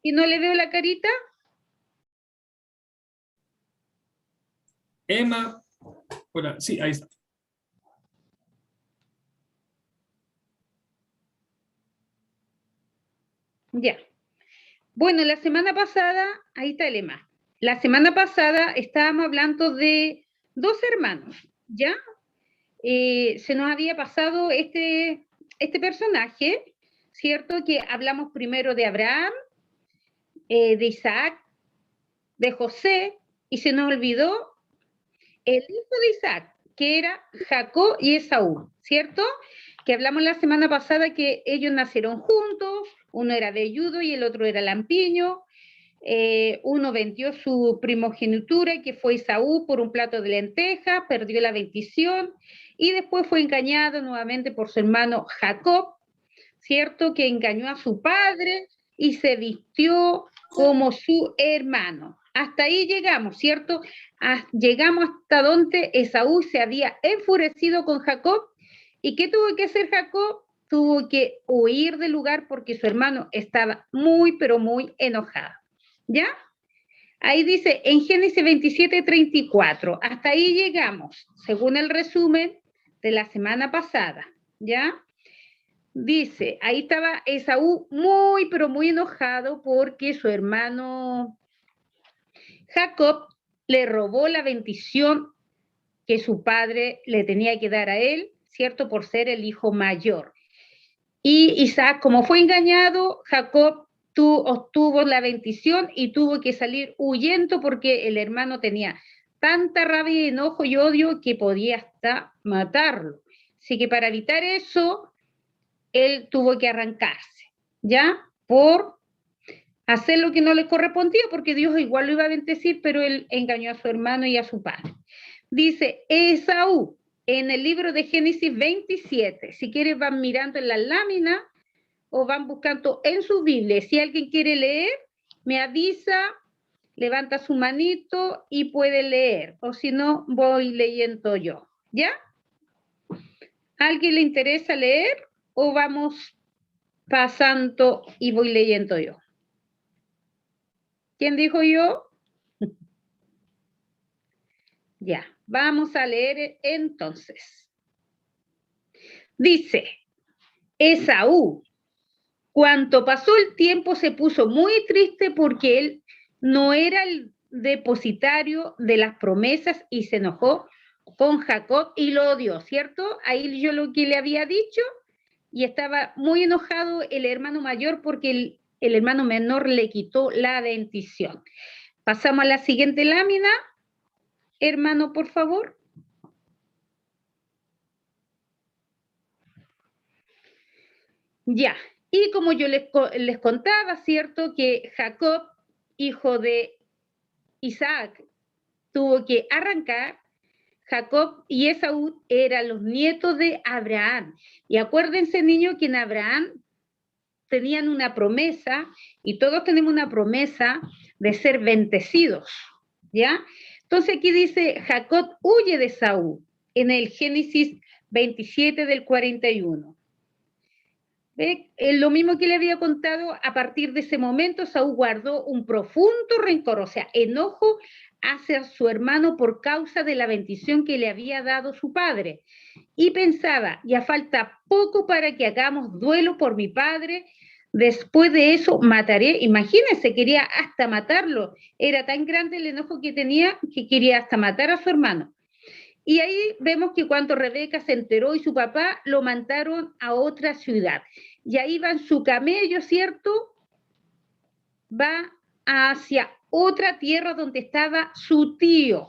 ¿Y no le veo la carita? Emma, hola, sí, ahí está. Ya. Bueno, la semana pasada, ahí está el Emma. La semana pasada estábamos hablando de dos hermanos, ¿ya? Se nos había pasado este personaje, ¿cierto? Que hablamos primero de Abraham, de Isaac, de José, y se nos olvidó el hijo de Isaac, que era Jacob y Esaú, ¿cierto? Que hablamos la semana pasada que ellos nacieron juntos, uno era velludo y el otro era lampiño, uno vendió su primogenitura, que fue Esaú, por un plato de lentejas, perdió la bendición, y después fue engañado nuevamente por su hermano Jacob, ¿cierto? Que engañó a su padre y se vistió como su hermano. Hasta ahí llegamos, ¿cierto? Llegamos hasta donde Esaú se había enfurecido con Jacob. ¿Y qué tuvo que hacer Jacob? Tuvo que huir del lugar porque su hermano estaba muy, pero muy enojado. ¿Ya? Ahí dice en Génesis 27:34. Hasta ahí llegamos, según el resumen de la semana pasada. ¿Ya? Dice, ahí estaba Esaú muy, pero muy enojado porque su hermano Jacob le robó la bendición que su padre le tenía que dar a él, ¿cierto? Por ser el hijo mayor. Y Isaac, como fue engañado, Jacob obtuvo la bendición y tuvo que salir huyendo porque el hermano tenía tanta rabia, enojo y odio que podía hasta matarlo. Así que para evitar eso, él tuvo que arrancarse, ¿ya? Por hacer lo que no le correspondía, porque Dios igual lo iba a bendecir, pero él engañó a su hermano y a su padre. Dice Esaú, en el libro de Génesis 27, si quieres van mirando en la lámina o van buscando en su Biblia. Si alguien quiere leer, me avisa, levanta su manito y puede leer, o si no, voy leyendo yo, ¿ya? ¿A alguien le interesa leer o vamos pasando y voy leyendo yo? ¿Quién dijo yo? Ya, vamos a leer entonces. Dice, Esaú, cuanto pasó el tiempo se puso muy triste porque él no era el depositario de las promesas y se enojó con Jacob y lo odió, ¿cierto? Ahí yo lo que le había dicho, y estaba muy enojado el hermano mayor porque el hermano menor le quitó la bendición. Pasamos a la siguiente lámina. Hermano, por favor. Ya, y como yo les contaba, ¿cierto? Que Jacob, hijo de Isaac, tuvo que arrancar. Jacob y Esaú eran los nietos de Abraham. Y acuérdense, niños, que en Abraham tenían una promesa, y todos tenemos una promesa de ser bendecidos, ¿ya? Entonces aquí dice, Jacob huye de Esaú, en el Génesis 27 del 41. Lo mismo que le había contado, a partir de ese momento Saúl guardó un profundo rencor, o sea, enojo hacia su hermano por causa de la bendición que le había dado su padre. Y pensaba, ya falta poco para que hagamos duelo por mi padre, después de eso mataré. Imagínense, quería hasta matarlo. Era tan grande el enojo que tenía que quería hasta matar a su hermano. Y ahí vemos que cuando Rebeca se enteró y su papá lo mandaron a otra ciudad. Y ahí va en su camello, ¿cierto? Va hacia otra tierra donde estaba su tío.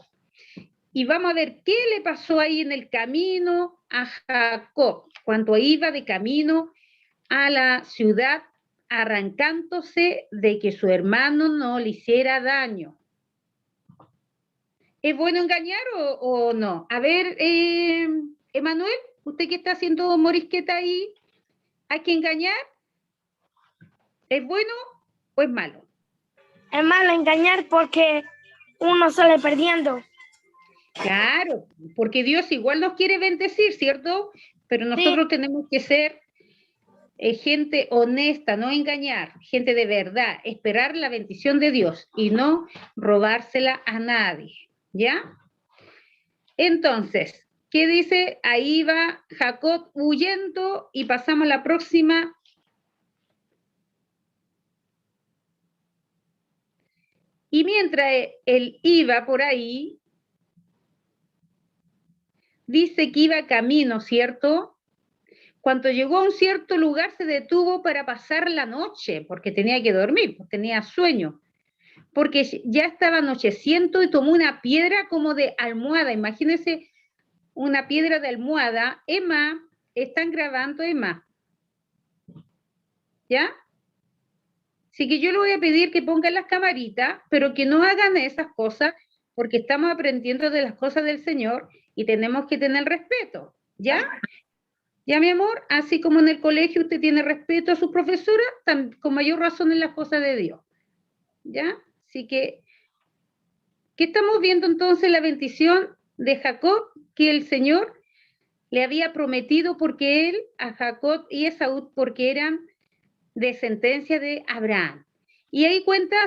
Y vamos a ver qué le pasó ahí en el camino a Jacob, cuando iba de camino a la ciudad, arrancándose de que su hermano no le hiciera daño. ¿Es bueno engañar o no? A ver, Emanuel, usted que está haciendo morisqueta ahí, ¿hay que engañar? ¿Es bueno o es malo? Es malo engañar porque uno sale perdiendo. Claro, porque Dios igual nos quiere bendecir, ¿cierto? Pero nosotros tenemos que ser gente honesta, no engañar, gente de verdad, esperar la bendición de Dios y no robársela a nadie, ¿ya? Entonces, ¿qué dice? Ahí va Jacob huyendo y pasamos a la próxima. Y mientras él iba por ahí, dice que iba camino, ¿cierto? Cuando llegó a un cierto lugar se detuvo para pasar la noche, porque tenía que dormir, tenía sueño, porque ya estaba anocheciendo y tomó una piedra como de almohada. Imagínense una piedra de almohada. Emma, están grabando, Emma. ¿Ya? Así que yo le voy a pedir que pongan las camaritas, pero que no hagan esas cosas, porque estamos aprendiendo de las cosas del Señor y tenemos que tener respeto. ¿Ya? Ya, mi amor, así como en el colegio usted tiene respeto a sus profesoras, con mayor razón en las cosas de Dios. ¿Ya? Así que, ¿qué estamos viendo entonces? La bendición de Jacob, que el Señor le había prometido, porque él, a Jacob y Esaú, porque eran descendencia de Abraham. Y ahí cuenta,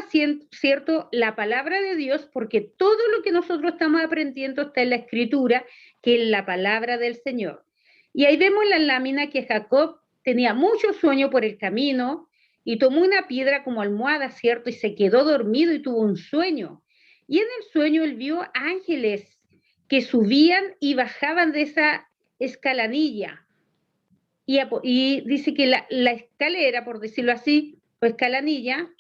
cierto, la palabra de Dios, porque todo lo que nosotros estamos aprendiendo está en la Escritura, que es la palabra del Señor. Y ahí vemos la lámina que Jacob tenía mucho sueño por el camino y tomó una piedra como almohada, ¿cierto? Y se quedó dormido y tuvo un sueño. Y en el sueño él vio ángeles que subían y bajaban de esa escalanilla. Y dice que la escalera, por decirlo así, o escalanilla,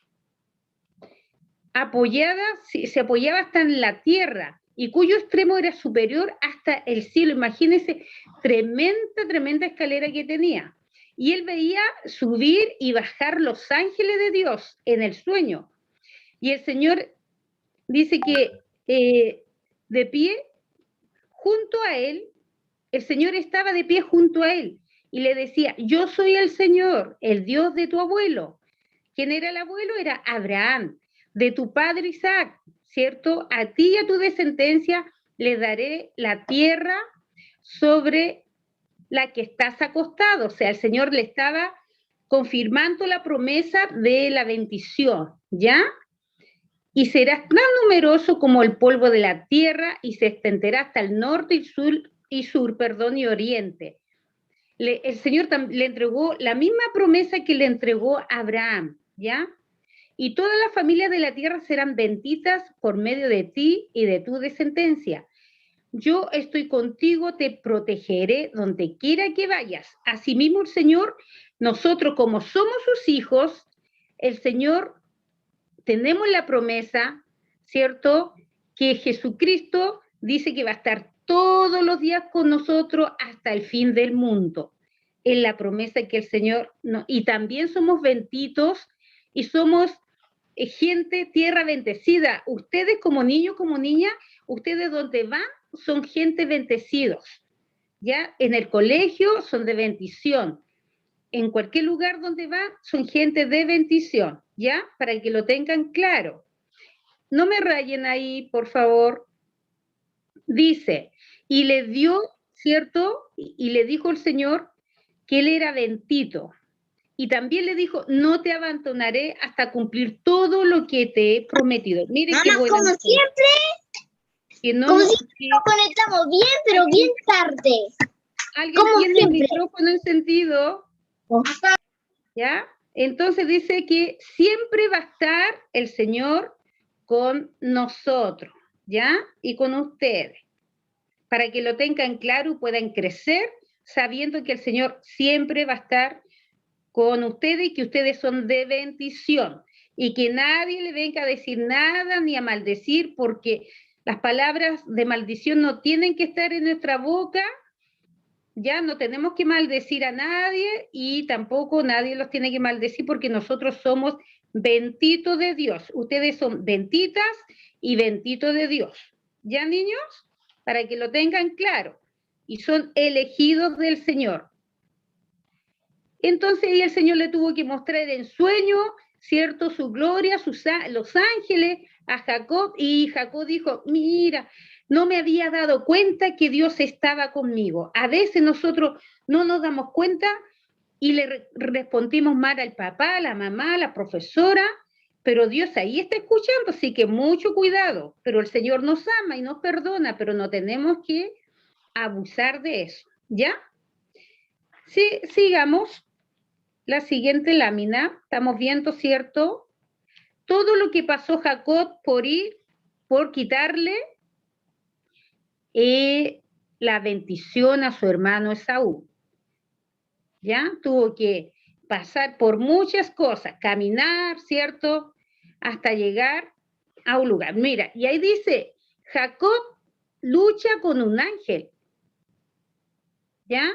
se apoyaba hasta en la tierra, y cuyo extremo era superior hasta el cielo. Imagínense, tremenda escalera que tenía. Y él veía subir y bajar los ángeles de Dios en el sueño. Y el Señor dice que de pie, junto a él, el Señor estaba de pie junto a él, y le decía: yo soy el Señor, el Dios de tu abuelo. ¿Quién era el abuelo? Era Abraham, de tu padre Isaac, ¿cierto? A ti y a tu descendencia le daré la tierra sobre la que estás acostado. O sea, el Señor le estaba confirmando la promesa de la bendición, ¿ya? Y serás tan numeroso como el polvo de la tierra, y se extenderá hasta el norte y sur, y oriente. El Señor le entregó la misma promesa que le entregó a Abraham, ¿ya? Y todas las familias de la tierra serán benditas por medio de ti y de tu descendencia. Yo estoy contigo, te protegeré donde quiera que vayas. Asimismo, el Señor, nosotros como somos sus hijos, el Señor, tenemos la promesa, ¿cierto? Que Jesucristo dice que va a estar todos los días con nosotros hasta el fin del mundo. Es la promesa que el Señor, y también somos benditos y somos gente, tierra bendecida. Ustedes como niños, como niñas, ustedes donde van son gente bendecidos, ¿ya? En el colegio son de bendición. En cualquier lugar donde van son gente de bendición, ¿ya? Para que lo tengan claro. No me rayen ahí, por favor. Dice, y le dio, ¿cierto? Y le dijo el Señor que él era bendito. Y también le dijo: no te abandonaré hasta cumplir todo lo que te he prometido. Mire qué bueno. Como siempre, como siempre nos conectamos bien, pero bien tarde. ¿Alguien tiene el micrófono encendido? ¿Ya? Entonces dice que siempre va a estar el Señor con nosotros, ¿ya? Y con ustedes, para que lo tengan claro y puedan crecer sabiendo que el Señor siempre va a estar con ustedes y que ustedes son de bendición, y que nadie le venga a decir nada ni a maldecir, porque las palabras de maldición no tienen que estar en nuestra boca. Ya no tenemos que maldecir a nadie, y tampoco nadie los tiene que maldecir, porque nosotros somos benditos de Dios. Ustedes son benditas y benditos de Dios. ¿Ya, niños? Para que lo tengan claro. Y son elegidos del Señor. Entonces el Señor le tuvo que mostrar en sueño, ¿cierto?, su gloria, los ángeles a Jacob, y Jacob dijo: mira, no me había dado cuenta que Dios estaba conmigo. A veces nosotros no nos damos cuenta y le respondimos mal al papá, a la mamá, a la profesora, pero Dios ahí está escuchando, así que mucho cuidado. Pero el Señor nos ama y nos perdona, pero no tenemos que abusar de eso, ¿ya? Sí, sigamos. La siguiente lámina, estamos viendo, ¿cierto? Todo lo que pasó Jacob por quitarle la bendición a su hermano Esaú. ¿Ya? Tuvo que pasar por muchas cosas, caminar, ¿cierto? Hasta llegar a un lugar. Mira, y ahí dice, Jacob lucha con un ángel. ¿Ya?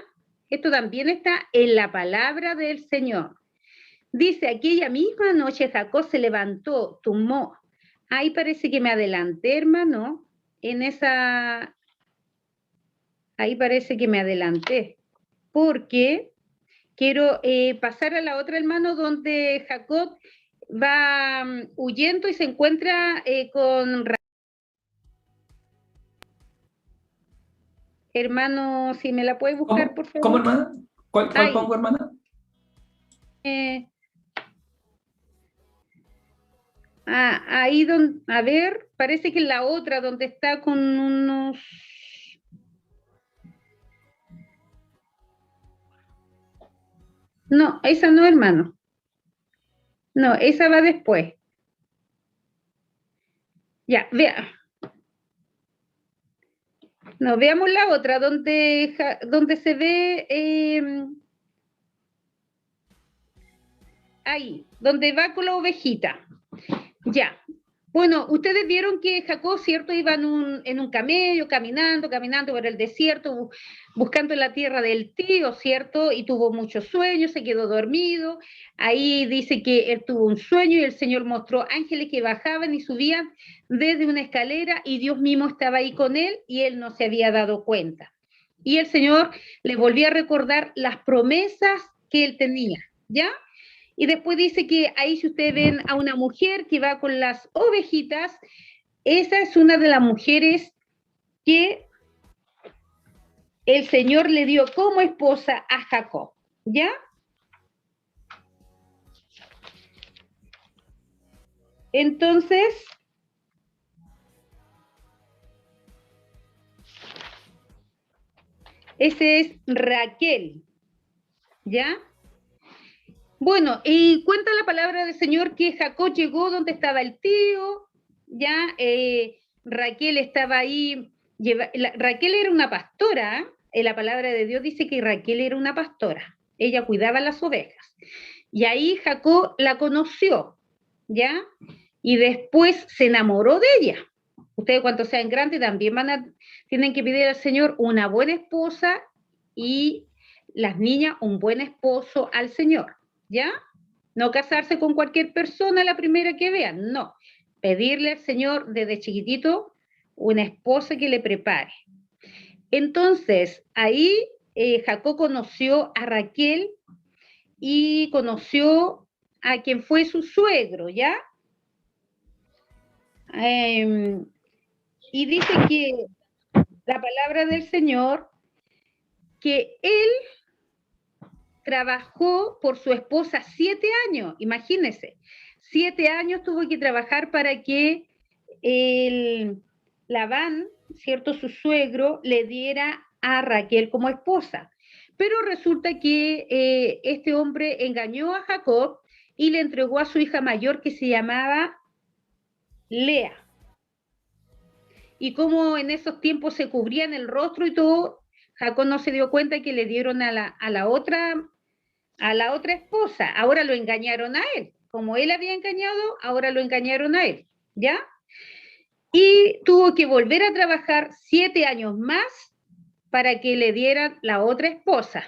Esto también está en la palabra del Señor. Dice, aquella misma noche Jacob se levantó, tomó. Ahí parece que me adelanté, hermano, en esa... Ahí parece que me adelanté, porque quiero pasar a la otra, hermano, donde Jacob va huyendo y se encuentra con... Hermano, si me la puede buscar, por favor. ¿Cómo, hermana? ¿Cuál pongo, hermana? Ahí donde, a ver, parece que la otra, donde está con unos... No, esa no, hermano. No, esa va después. Ya, vea. No, veamos la otra, donde se ve... ahí, donde va con la ovejita. Ya. Bueno, ustedes vieron que Jacob, ¿cierto? Iba en un camello, caminando por el desierto, buscando la tierra del tío, ¿cierto? Y tuvo muchos sueños, se quedó dormido. Ahí dice que él tuvo un sueño y el Señor mostró ángeles que bajaban y subían desde una escalera y Dios mismo estaba ahí con él y él no se había dado cuenta. Y el Señor le volvió a recordar las promesas que él tenía, ¿ya? Y después dice que ahí si ustedes ven a una mujer que va con las ovejitas, esa es una de las mujeres que el Señor le dio como esposa a Jacob, ¿ya? Entonces, ese es Raquel, ¿ya? Bueno, y cuenta la palabra del Señor que Jacob llegó donde estaba el tío, ya Raquel estaba ahí, Raquel era una pastora, la palabra de Dios dice que Raquel era una pastora, ella cuidaba las ovejas, y ahí Jacob la conoció, ¿ya? Y después se enamoró de ella. Ustedes cuando sean grandes también tienen que pedir al Señor una buena esposa y las niñas un buen esposo al Señor. ¿Ya? No casarse con cualquier persona la primera que vean, no. Pedirle al Señor desde chiquitito una esposa que le prepare. Entonces, ahí Jacob conoció a Raquel y conoció a quien fue su suegro, ¿ya? Y dice que la palabra del Señor, que él trabajó por su esposa 7 años, imagínense, 7 años tuvo que trabajar para que Labán, ¿cierto? Su suegro, le diera a Raquel como esposa. Pero resulta que este hombre engañó a Jacob y le entregó a su hija mayor que se llamaba Lea. Y como en esos tiempos se cubrían el rostro y todo, Jacob no se dio cuenta que le dieron a la otra esposa, ahora lo engañaron a él. Como él había engañado, ahora lo engañaron a él, ¿ya? Y tuvo que volver a trabajar 7 años más para que le dieran la otra esposa,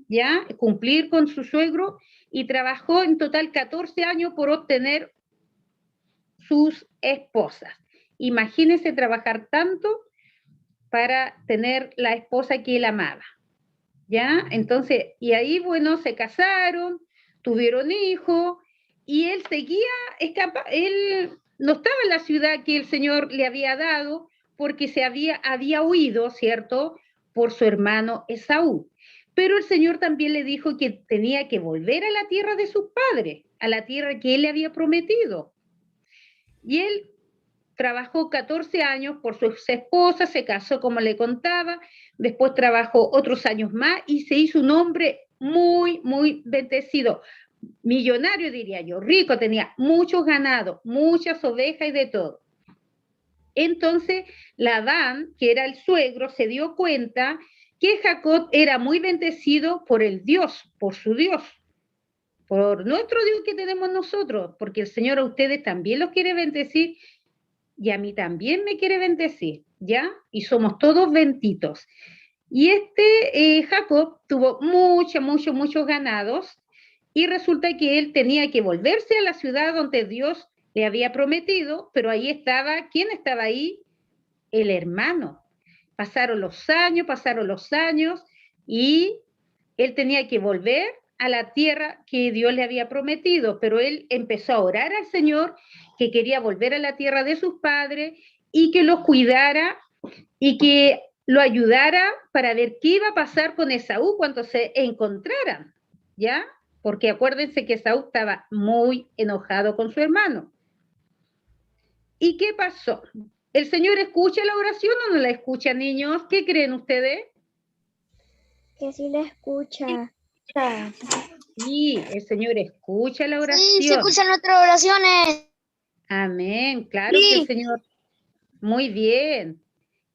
¿ya? Cumplir con su suegro y trabajó en total 14 años por obtener sus esposas. Imagínense trabajar tanto para tener la esposa que él amaba. ¿Ya? Entonces, y ahí, bueno, se casaron, tuvieron hijos, y él seguía, él no estaba en la ciudad que el Señor le había dado, porque había huido, ¿cierto?, por su hermano Esaú. Pero el Señor también le dijo que tenía que volver a la tierra de sus padres, a la tierra que él le había prometido. Y él trabajó 14 años por su esposa, se casó como le contaba, después trabajó otros años más y se hizo un hombre muy, muy bendecido, millonario diría yo, rico, tenía muchos ganados, muchas ovejas y de todo. Entonces Labán, que era el suegro, se dio cuenta que Jacob era muy bendecido por el Dios, por su Dios, por nuestro Dios que tenemos nosotros, porque el Señor a ustedes también los quiere bendecir y a mí también me quiere bendecir, ¿ya? Y somos todos benditos. Y Jacob tuvo muchos ganados y resulta que él tenía que volverse a la ciudad donde Dios le había prometido, pero ahí estaba, ¿quién estaba ahí? El hermano. Pasaron los años y él tenía que volver a la tierra que Dios le había prometido, pero él empezó a orar al Señor que quería volver a la tierra de sus padres y que los cuidara y que lo ayudara para ver qué iba a pasar con Esaú cuando se encontraran, ¿ya? Porque acuérdense que Esaú estaba muy enojado con su hermano. ¿Y qué pasó? ¿El Señor escucha la oración o no la escucha, niños? ¿Qué creen ustedes? Que sí la escucha. Sí, el Señor escucha la oración. Sí, se escuchan nuestras oraciones. Amén, claro que el Señor, muy bien.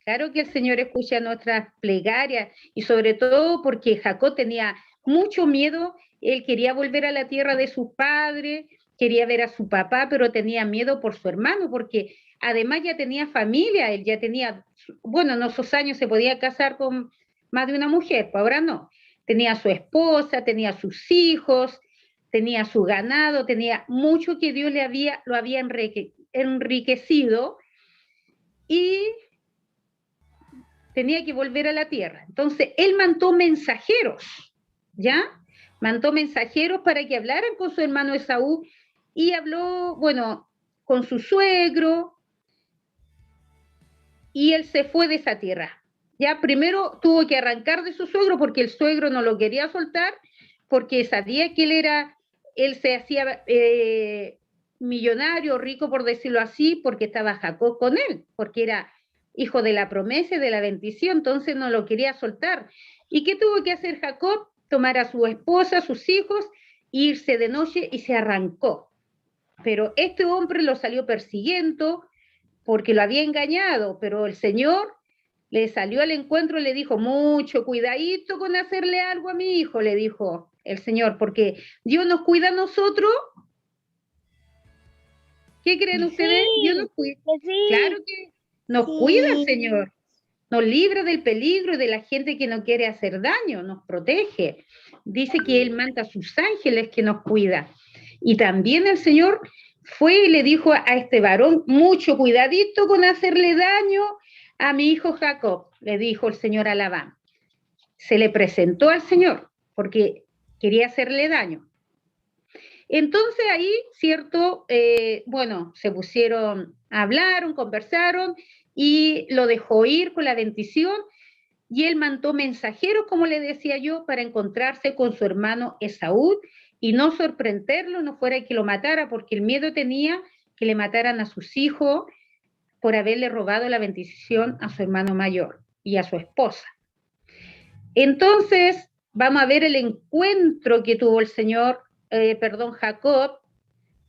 Claro que el Señor escucha nuestras plegarias y sobre todo porque Jacob tenía mucho miedo, él quería volver a la tierra de sus padres, quería ver a su papá, pero tenía miedo por su hermano, porque además ya tenía familia, él ya tenía, bueno, en esos años se podía casar con más de una mujer, pues ahora no. Tenía a su esposa, tenía sus hijos, tenía su ganado, tenía mucho que Dios lo había enriquecido y tenía que volver a la tierra. Entonces, él mandó mensajeros, ¿ya? Mandó mensajeros para que hablaran con su hermano Esaú y habló, bueno, con su suegro y él se fue de esa tierra. Ya primero tuvo que arrancar de su suegro porque el suegro no lo quería soltar porque sabía que él se hacía millonario, rico por decirlo así, porque estaba Jacob con él, porque era hijo de la promesa y de la bendición, entonces no lo quería soltar. ¿Y qué tuvo que hacer Jacob? Tomar a su esposa, a sus hijos, irse de noche y se arrancó. Pero este hombre lo salió persiguiendo porque lo había engañado, pero el Señor le salió al encuentro y le dijo, mucho cuidadito con hacerle algo a mi hijo, le dijo el Señor, porque Dios nos cuida a nosotros. ¿Qué creen ustedes? Sí, Dios nos cuida. sí. Claro que nos cuida el Señor, nos libra del peligro y de la gente que no quiere hacer daño, nos protege. Dice que Él manda a sus ángeles que nos cuida. Y también el Señor fue y le dijo a este varón, mucho cuidadito con hacerle daño a mi hijo Jacob, le dijo el Señor a Labán. Se le presentó al Señor porque quería hacerle daño. Entonces ahí, cierto, bueno, se pusieron, hablaron, conversaron y lo dejó ir con la bendición y él mandó mensajeros, como le decía yo, para encontrarse con su hermano Esaú y no sorprenderlo, no fuera que lo matara, porque el miedo tenía que le mataran a sus hijos por haberle robado la bendición a su hermano mayor y a su esposa. Entonces, vamos a ver el encuentro que tuvo el Jacob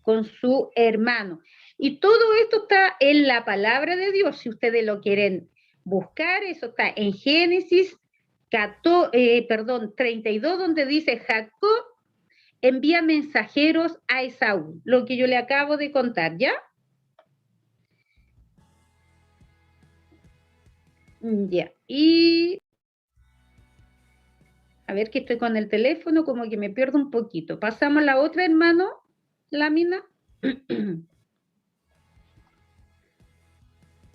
con su hermano. Y todo esto está en la palabra de Dios, si ustedes lo quieren buscar, eso está en Génesis 32, donde dice Jacob envía mensajeros a Esaú, lo que yo le acabo de contar, ¿ya? Ya, y a ver que estoy con el teléfono, como que me pierdo un poquito. Pasamos a la otra, hermano, lámina.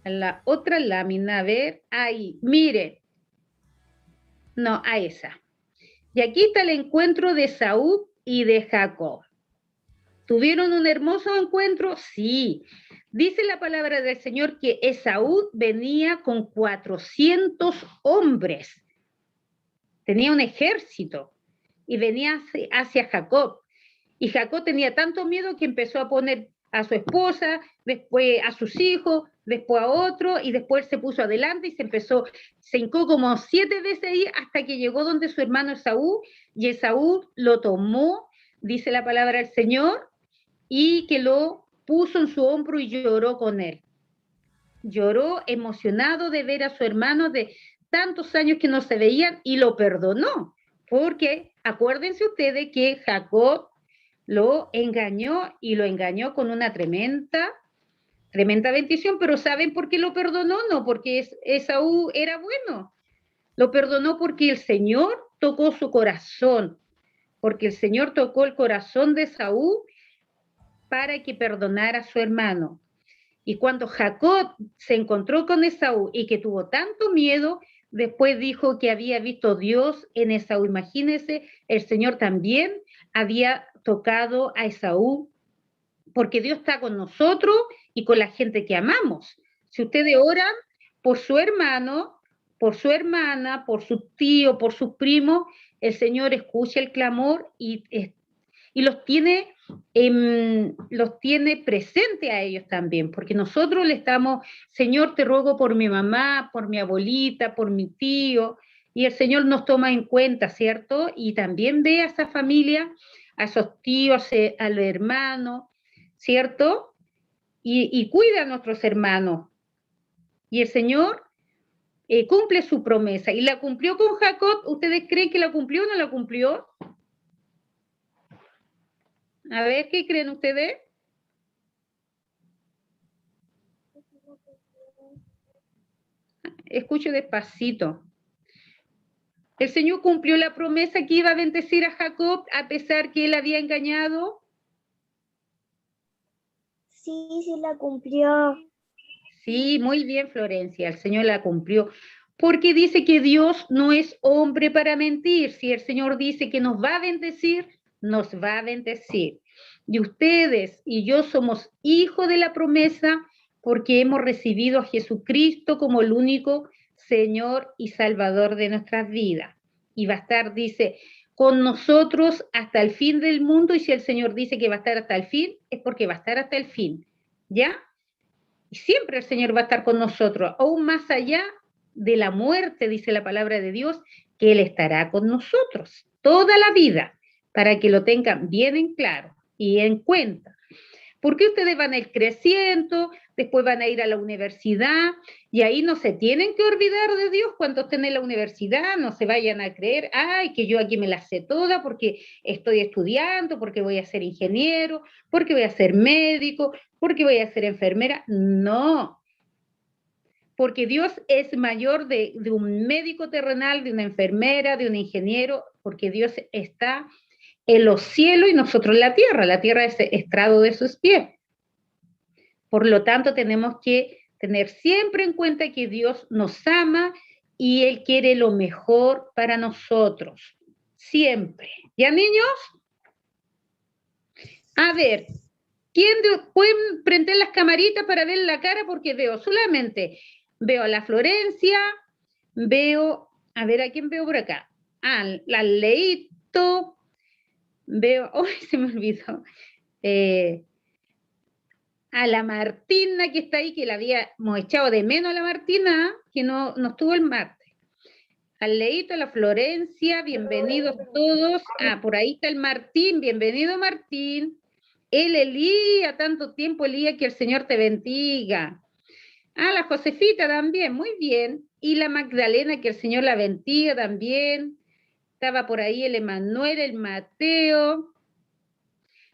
A la otra lámina, a ver, ahí, miren. No, a esa. Y aquí está el encuentro de Esaú y de Jacob. ¿Tuvieron un hermoso encuentro? Sí. Dice la palabra del Señor que Esaú venía con 400 hombres. tenía un ejército y venía hacia Jacob. Y Jacob tenía tanto miedo que empezó a poner a su esposa, después a sus hijos, después a otro, y después se puso adelante y se hincó como 7 veces ahí hasta que llegó donde su hermano Esaú, y Esaú lo tomó, dice la palabra del Señor, y que lo puso en su hombro y lloró con él. Lloró emocionado de ver a su hermano de tantos años que no se veían y lo perdonó, porque acuérdense ustedes que Jacob lo engañó y lo engañó con una tremenda bendición, pero ¿saben por qué lo perdonó? No porque Esaú era bueno, lo perdonó porque el Señor tocó su corazón, porque el Señor tocó el corazón de Esaú para que perdonara a su hermano. Y cuando Jacob se encontró con Esaú y que tuvo tanto miedo, después dijo que había visto Dios en Esaú. Imagínense, el Señor también había tocado a Esaú, porque Dios está con nosotros y con la gente que amamos. Si ustedes oran por su hermano, por su hermana, por su tío, por sus primos, el Señor escucha el clamor y los tiene presente a ellos también, porque nosotros le estamos, Señor, te ruego por mi mamá, por mi abuelita, por mi tío, y el Señor nos toma en cuenta, ¿cierto? Y también ve a esa familia, a esos tíos, a los hermanos, ¿cierto? Y cuida a nuestros hermanos. Y el Señor cumple su promesa. Y la cumplió con Jacob. ¿Ustedes creen que la cumplió o no la cumplió? A ver, ¿qué creen ustedes? Escucho despacito. ¿El Señor cumplió la promesa que iba a bendecir a Jacob a pesar que él había engañado? Sí, sí la cumplió. Sí, muy bien, Florencia, el Señor la cumplió. Porque dice que Dios no es hombre para mentir. Si el Señor dice que nos va a bendecir, nos va a bendecir. Y ustedes y yo somos hijos de la promesa porque hemos recibido a Jesucristo como el único Señor y Salvador de nuestras vidas. Y va a estar, dice, con nosotros hasta el fin del mundo. Y si el Señor dice que va a estar hasta el fin, es porque va a estar hasta el fin. ¿Ya? Y siempre el Señor va a estar con nosotros, aún más allá de la muerte, dice la palabra de Dios, que Él estará con nosotros toda la vida, para que lo tengan bien en claro y en cuenta. Porque ustedes van a ir creciendo, después van a ir a la universidad, y ahí no se tienen que olvidar de Dios cuando estén en la universidad, no se vayan a creer, ay, que yo aquí me la sé toda porque estoy estudiando, porque voy a ser ingeniero, porque voy a ser médico, porque voy a ser enfermera. No, porque Dios es mayor de un médico terrenal, de una enfermera, de un ingeniero, porque Dios está en los cielos y nosotros en la tierra es estrado de sus pies. Por lo tanto, tenemos que tener siempre en cuenta que Dios nos ama y Él quiere lo mejor para nosotros, siempre. ¿Ya, niños? A ver, pueden prender las camaritas para ver la cara? Porque veo a la Florencia, a ver, ¿a quién veo por acá? La Leito, veo, ¡ay, se me olvidó! A la Martina que está ahí, que la habíamos echado de menos a la Martina, que no estuvo el martes. Al Leito, a la Florencia, bienvenidos todos. Por ahí está el Martín, bienvenido Martín. El Elía, tanto tiempo Elía, que el Señor te bendiga. La Josefita también, muy bien. Y la Magdalena, que el Señor la bendiga también. Estaba por ahí el Emanuel, el Mateo.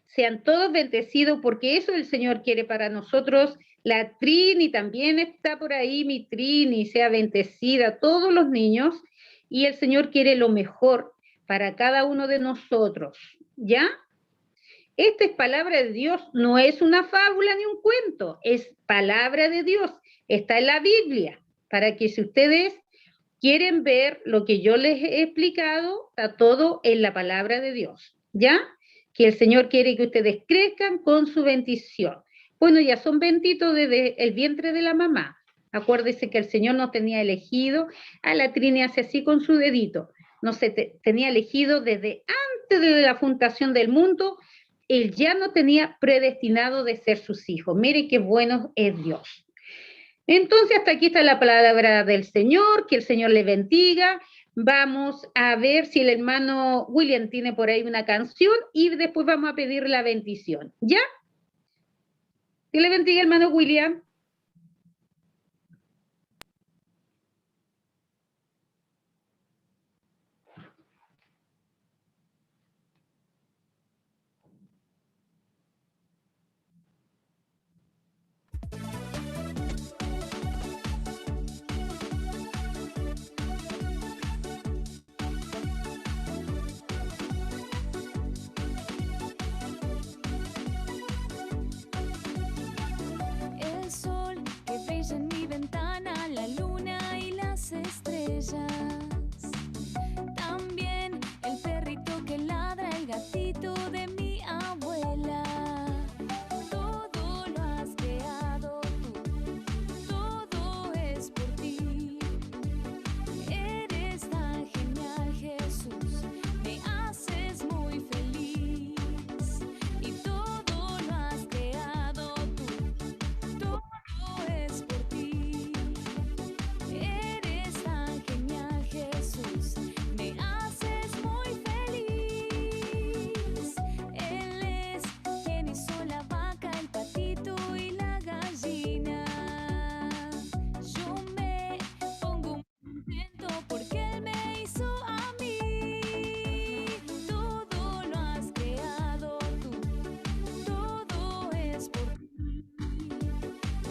Sean todos bendecidos porque eso el Señor quiere para nosotros. La Trini también está por ahí, mi Trini, sea bendecida, todos los niños, y el Señor quiere lo mejor para cada uno de nosotros, ¿ya? Esta es palabra de Dios, no es una fábula ni un cuento, es palabra de Dios, está en la Biblia, para que si ustedes quieren ver lo que yo les he explicado, está todo en la palabra de Dios, ¿ya? Que el Señor quiere que ustedes crezcan con su bendición. Bueno, ya son benditos desde el vientre de la mamá. Acuérdense que el Señor nos tenía elegido. A la Trini hace así con su dedito. tenía elegido desde antes de la fundación del mundo, Él ya no tenía predestinado de ser sus hijos. Mire qué bueno es Dios. Entonces, hasta aquí está la palabra del Señor, que el Señor le bendiga. Vamos a ver si el hermano William tiene por ahí una canción y después vamos a pedir la bendición. ¿Ya? Que le bendiga, hermano William. El sol que brilla en mi ventana, la luna y las estrellas. También el perrito que ladra, el gatito de mi abuela. Todo lo has creado tú, todo es por ti. Eres tan genial, Jesús, me haces muy feliz. Y todo lo has creado tú, todo es por ti. Eres tan genial, Jesús, me haces muy feliz. Él es quien hizo la vaca, el patito y la gallina. Yo me pongo contento porque Él me hizo a mí. Todo lo has creado tú, todo es por ti.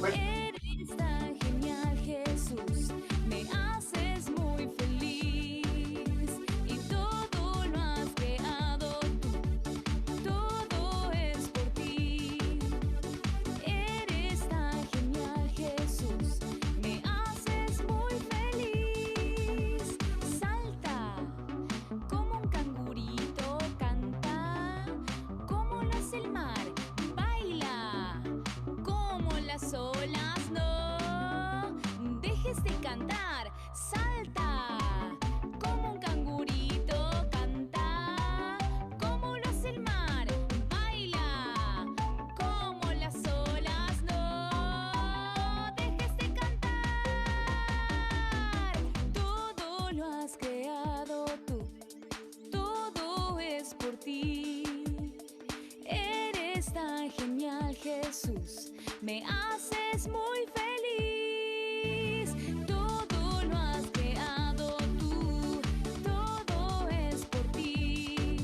Eres tan genial, Jesús, me haces muy feliz. Y todo lo has creado tú, todo es por ti. Eres tan genial, Jesús, me haces muy feliz. Salta como un cangurito, canta como lo hace el mar, baila como las olas, no dejes de cantar. Salta como un cangurito, canta como lo hace el mar, baila como las olas, no dejes de cantar. Todo lo has creado tú, todo es por ti. Eres tan genial, Jesús, me haces muy feliz. Todo lo has creado tú, todo es por ti.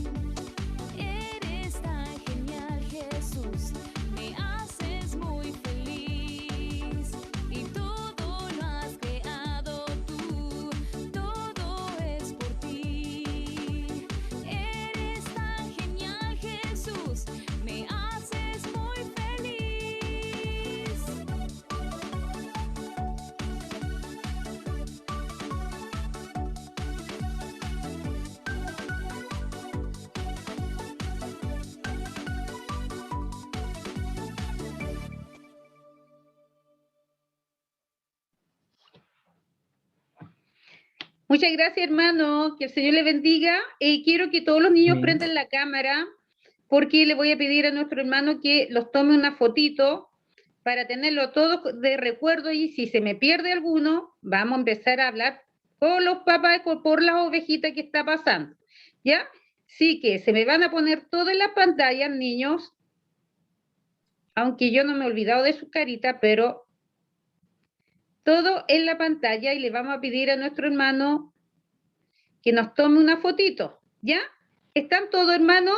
Eres tan genial, Jesús, me haces muy feliz. Y todo lo has creado tú, todo es por ti. Eres tan genial, Jesús, me haces muy feliz. Muchas gracias, hermano. Que el Señor le bendiga. Quiero que todos los niños Amén. prendan la cámara, porque le voy a pedir a nuestro hermano que los tome una fotito para tenerlo todo de recuerdo, y si se me pierde alguno, vamos a empezar a hablar por los papás, por las ovejitas que está pasando. ¿Ya? Sí, que se me van a poner todo en la pantalla, niños, aunque yo no me he olvidado de su carita, pero todo en la pantalla, y le vamos a pedir a nuestro hermano que nos tome una fotito. ¿Ya? ¿Están todos, hermanos?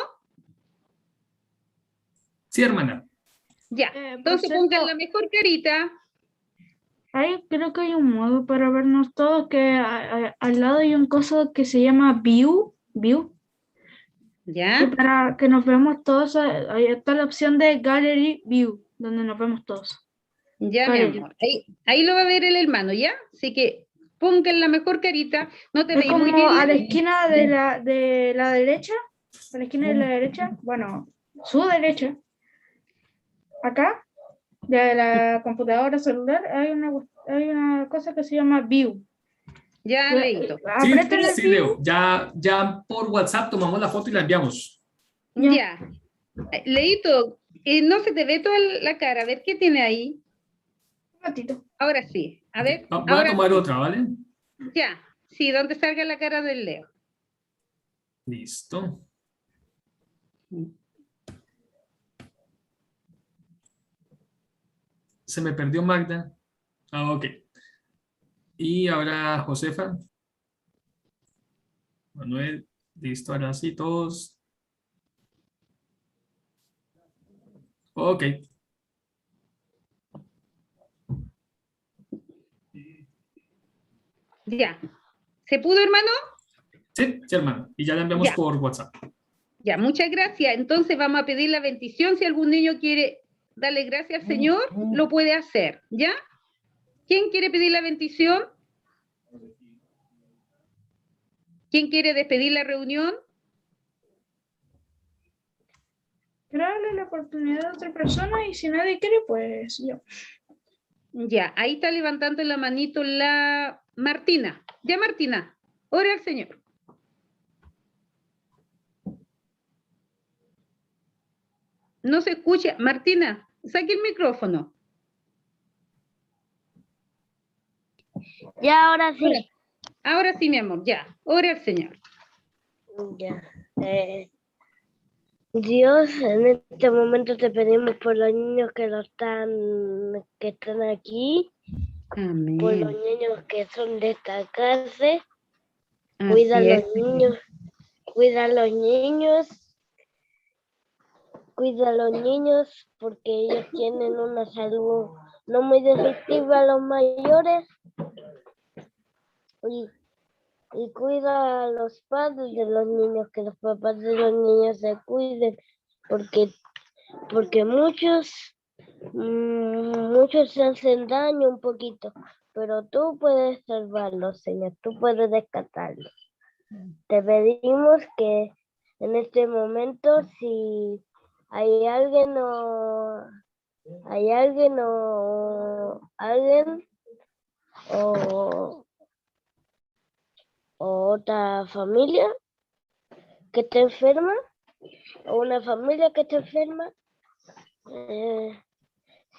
Sí, hermana. Ya. Entonces pongan la mejor carita. Ahí creo que hay un modo para vernos todos, que al lado hay un coso que se llama View, y ¿Ya? para que nos veamos todos, ahí está la opción de Gallery View, donde nos vemos todos. Ya, mi Gallery. amor. Ahí lo va a ver el hermano, ¿ya? Así que pongan la mejor carita. No te Es veis muy como bien. a la esquina de la derecha, a la esquina de la derecha, bueno, su derecha, acá, de la computadora celular, hay una cosa que se llama View. Ya, Leito. Sí, Aprieten el sí, view. Leo. Ya por WhatsApp tomamos la foto y la enviamos. Ya. Leito, no se te ve toda la cara. A ver qué tiene ahí. Un ratito. Ahora sí. A ver. Voy a Ahora tomar sí. otra, ¿vale? Ya. Sí, donde salga la cara del Leo. Listo. Se me perdió Magda. Ah, ok. Y ahora Josefa. Manuel. Listo, ahora sí, todos. Ok. Ya. ¿Se pudo, hermano? Sí, sí, hermano. Y ya la enviamos Ya. por WhatsApp. Ya, muchas gracias. Entonces vamos a pedir la bendición. Si algún niño quiere darle gracias al Señor, lo puede hacer. ¿Ya? ¿Quién quiere pedir la bendición? ¿Quién quiere despedir la reunión? Quiero darle la oportunidad a otra persona y si nadie quiere, pues yo. Ya, ahí está levantando la manito la Martina. Ya, Martina, ora al Señor. No se escucha. Martina, saque el micrófono. Ya, ahora sí. Ahora sí, mi amor, ya. Ora al Señor. Ya. Dios, en este momento te pedimos por los niños que están aquí, por los Amén. niños que son de esta casa. Así Cuida a los es. niños, cuida a los niños, cuida a los niños porque ellos tienen una salud no muy defectiva a los mayores y cuida a los padres de los niños, que los papás de los niños se cuiden porque muchos se hacen daño un poquito, pero tú puedes salvarlos, Señor, tú puedes rescatarlos. Te pedimos que en este momento, si hay alguien o otra familia que esté enferma, o una familia que esté enferma,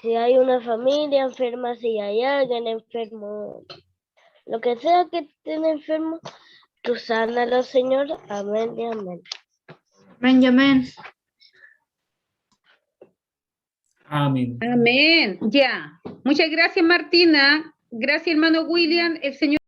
si hay una familia enferma, si hay alguien enfermo, lo que sea que estén enfermo, tú sánalo, Señor. Amén y amén. Benjamín. Amén. Amén. Ya. Muchas gracias, Martina. Gracias, hermano William. El Señor